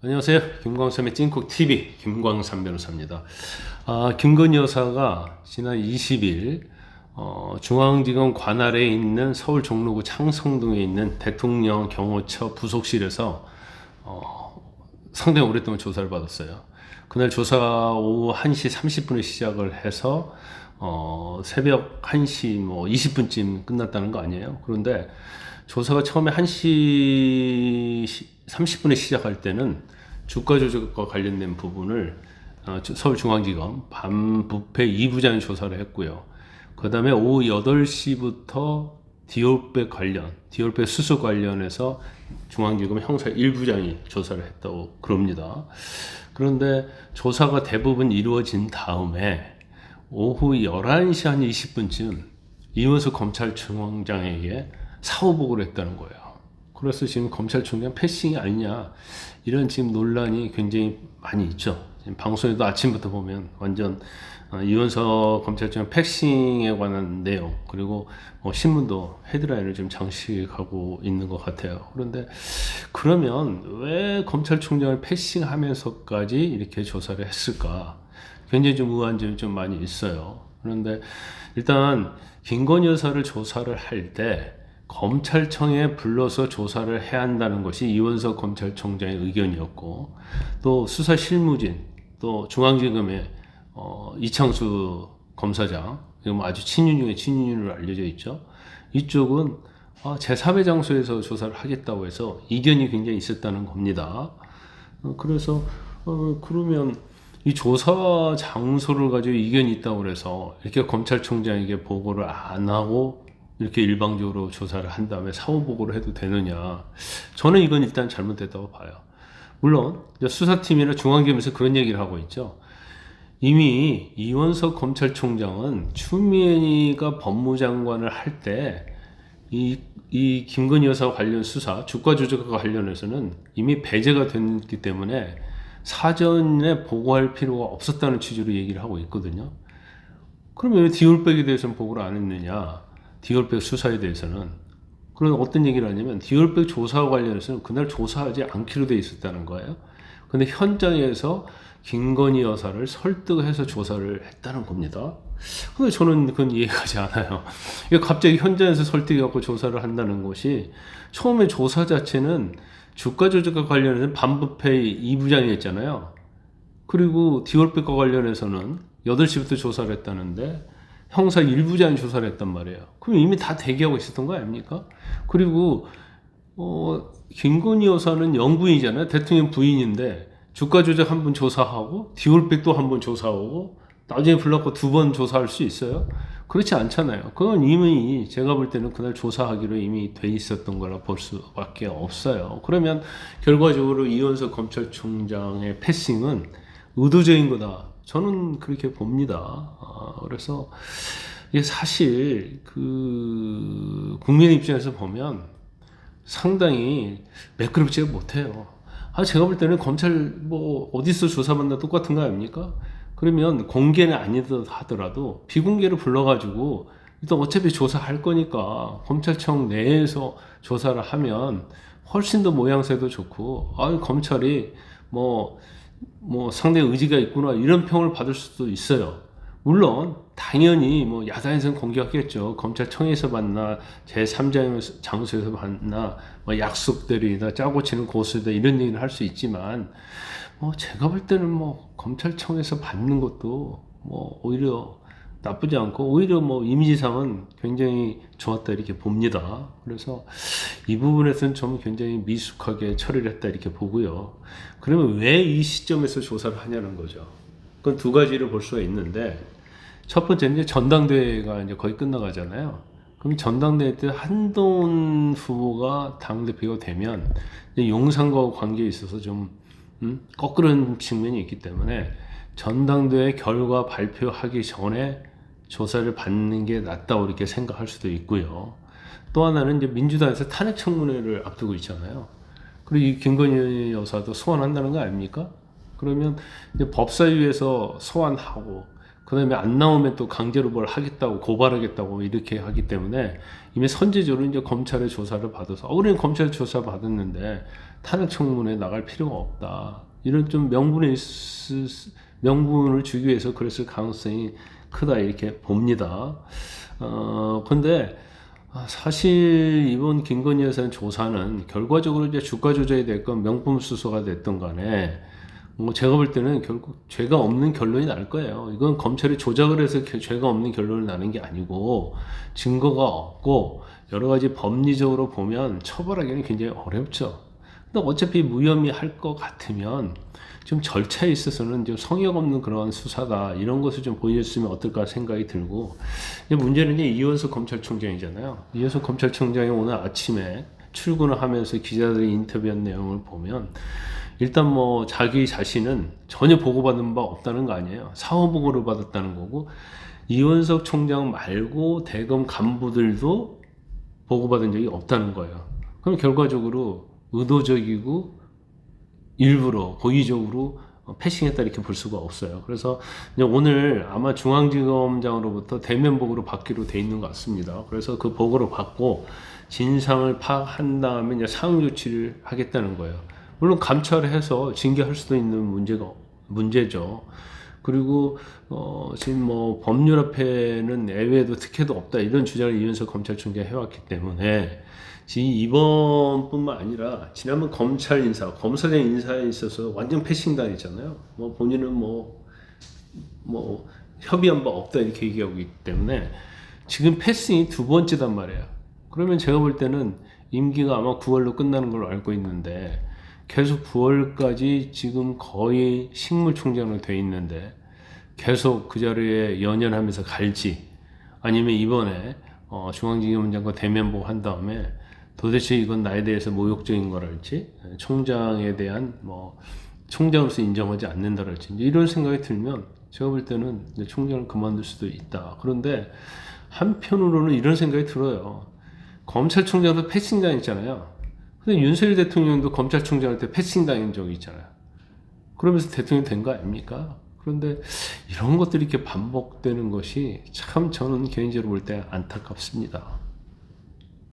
안녕하세요. 김광삼의 찐콕TV 김광삼 변호사입니다. 김건희 여사가 지난 20일 중앙지검 관할에 있는 서울 종로구 창성동에 있는 대통령 경호처 부속실에서 상당히 오랫동안 조사를 받았어요. 그날 조사 오후 1시 30분에 시작을 해서 새벽 1시 20분쯤 끝났다는 거 아니에요. 그런데 조사가 처음에 1시 30분에 시작할 때는 주가 조작과 관련된 부분을 서울중앙지검 반부패 2부장이 조사를 했고요. 그 다음에 오후 8시부터 디올백 수수 관련해서 중앙지검 형사 1부장이 조사를 했다고 그럽니다. 그런데 조사가 대부분 이루어진 다음에 오후 11시 한 20분쯤 이원석 검찰총장에게 사후 보고를 했다는 거예요. 그래서 지금 검찰총장 패싱이 아니냐 이런 지금 논란이 굉장히 많이 있죠. 지금 방송에도 아침부터 보면 완전 이원석 검찰총장 패싱에 관한 내용 그리고 신문도 헤드라인을 좀 장식하고 있는 것 같아요. 그런데 그러면 왜 검찰총장을 패싱하면서까지 이렇게 조사를 했을까? 굉장히 좀 의아한 점이 좀 많이 있어요. 그런데 일단 김건희 여사를 조사를 할 때 검찰청에 불러서 조사를 해야 한다는 것이 이원석 검찰총장의 의견이었고, 또 수사 실무진, 또 중앙지검의 이창수 검사장, 아주 친윤 중에 친윤으로 알려져 있죠. 이쪽은 제3의 장소에서 조사를 하겠다고 해서 이견이 굉장히 있었다는 겁니다. 그래서 그러면 이 조사 장소를 가지고 이견이 있다고 해서 이렇게 검찰총장에게 보고를 안 하고 이렇게 일방적으로 조사를 한 다음에 사후 보고를 해도 되느냐? 저는 이건 일단 잘못됐다고 봐요. 물론 수사팀이나 중앙지검에서 그런 얘기를 하고 있죠. 이미 이원석 검찰총장은 추미애가 법무장관을 할 때 이 김건희 여사 관련 수사, 주가 조작과 관련해서는 이미 배제가 됐기 때문에 사전에 보고할 필요가 없었다는 취지로 얘기를 하고 있거든요. 그러면 왜 디올백에 대해서는 보고를 안 했느냐? 디올백 수사에 대해서는. 그런 어떤 얘기를 하냐면 디올백 조사와 관련해서는 그날 조사하지 않기로 돼 있었다는 거예요. 근데 현장에서 김건희 여사를 설득해서 조사를 했다는 겁니다. 근데 저는 그건 이해가지 않아요. 이게 갑자기 현장에서 설득해갖고 조사를 한다는 것이 처음에 조사 자체는 주가 조작과 관련해서는 반부패 2부장이 했잖아요. 그리고 디올백과 관련해서는 8시부터 조사를 했다는데 형사 1부장이 조사를 했단 말이에요. 그럼 이미 다 대기하고 있었던 거 아닙니까? 그리고 김건희 여사는 영부인이잖아요. 대통령 부인인데 주가 조작 한 번 조사하고 디올백도 한 번 조사하고 나중에 불러갖고 2번 조사할 수 있어요? 그렇지 않잖아요. 그건 이미 제가 볼 때는 그날 조사하기로 이미 돼 있었던 거라 볼 수밖에 없어요. 그러면 결과적으로 이원석 검찰총장의 패싱은 의도적인 거다. 저는 그렇게 봅니다. 그래서 이게 사실 국민 입장에서 보면 상당히 매끄럽지가 못해요. 제가 볼 때는 검찰 어디서 조사받나 똑같은 거 아닙니까? 그러면 공개는 아니다 하더라도 비공개로 불러가지고 일단 어차피 조사할 거니까 검찰청 내에서 조사를 하면 훨씬 더 모양새도 좋고 검찰이 상당히 의지가 있구나 이런 평을 받을 수도 있어요. 물론 당연히 야당에서는 공격하겠죠. 검찰청에서 봤나 제3자 장소에서 봤나 약속들이나 짜고 치는 고수다 이런 얘기를 할 수 있지만 제가 볼 때는 검찰청에서 받는 것도 오히려 나쁘지 않고 오히려 이미지상은 굉장히 좋았다 이렇게 봅니다. 그래서 이 부분에서는 좀 굉장히 미숙하게 처리를 했다 이렇게 보고요. 그러면 왜 이 시점에서 조사를 하냐는 거죠. 그건 두 가지를 볼 수가 있는데 첫 번째 이제 전당대회가 이제 거의 끝나가잖아요. 그럼 전당대회 때 한동훈 후보가 당대표가 되면 용산과 관계에 있어서 좀 거꾸른 측면이 있기 때문에 전당대회 결과 발표하기 전에 조사를 받는 게 낫다고 이렇게 생각할 수도 있고요. 또 하나는 이제 민주당에서 탄핵 청문회를 앞두고 있잖아요. 그리고 이 김건희 여사도 소환한다는 거 아닙니까? 그러면 이제 법사위에서 소환하고 그 그다음에 안 나오면 또 강제로 뭘 하겠다고 고발하겠다고 이렇게 하기 때문에 이미 선제적으로 이제 검찰의 조사를 받아서 우리는 검찰 조사 받았는데 탄핵 청문회에 나갈 필요가 없다. 이런 좀 명분을 주기 위해서 그랬을 가능성이 크다 이렇게 봅니다. 근데 사실 이번 김건희 여사 조사는 결과적으로 이제 주가 조작이 됐건 명품 수수가 됐던 간에 뭐 제가 볼 때는 결국 죄가 없는 결론이 날 거예요. 이건 검찰이 조작을 해서 죄가 없는 결론을 나는 게 아니고 증거가 없고 여러 가지 법리적으로 보면 처벌하기는 굉장히 어렵죠. 근데 어차피 무혐의 할 것 같으면 좀 절차에 있어서는 좀 성역 없는 그런 수사다 이런 것을 좀 보여줬으면 어떨까 생각이 들고 문제는 이제 이원석 검찰총장이잖아요. 이원석 검찰총장이 오늘 아침에 출근을 하면서 기자들이 인터뷰한 내용을 보면 일단 뭐 자기 자신은 전혀 보고받은 바 없다는 거 아니에요. 사후 보고를 받았다는 거고 이원석 총장 말고 대검 간부들도 보고받은 적이 없다는 거예요. 그럼 결과적으로 의도적이고 일부러 고의적으로 패싱했다 이렇게 볼 수가 없어요. 그래서 이제 오늘 아마 중앙지검장으로부터 대면 보고를 받기로 돼 있는 것 같습니다. 그래서 그 보고를 받고 진상을 파악한 다음에 이제 상응 조치를 하겠다는 거예요. 물론 감찰해서 징계할 수도 있는 문제죠. 그리고 지금 뭐 법률 앞에는 예외도 특혜도 없다 이런 주장을 이윤석 검찰총장이 해왔기 때문에 지금 이번뿐만 아니라 지난번 검찰 인사, 검사장 인사에 있어서 완전 패싱당했잖아요. 뭐 본인은 뭐 협의한 바 없다 이렇게 얘기하고 있기 때문에 지금 패싱이 두 번째단 말이에요. 그러면 제가 볼 때는 임기가 아마 9월로 끝나는 걸로 알고 있는데 계속 9월까지 지금 거의 식물총장으로 돼 있는데 계속 그 자리에 연연하면서 갈지 아니면 이번에 중앙지검장과 대면 보고 한 다음에 도대체 이건 나에 대해서 모욕적인 거랄지 총장에 대한 뭐 총장으로서 인정하지 않는다랄지 이런 생각이 들면 제가 볼 때는 총장을 그만둘 수도 있다. 그런데 한편으로는 이런 생각이 들어요. 검찰총장도 패싱당했잖아요. 근데 윤석열 대통령도 검찰총장할 때 패싱당한 적이 있잖아요. 그러면서 대통령 된 거 아닙니까? 그런데 이런 것들이 이렇게 반복되는 것이 참 저는 개인적으로 볼 때 안타깝습니다.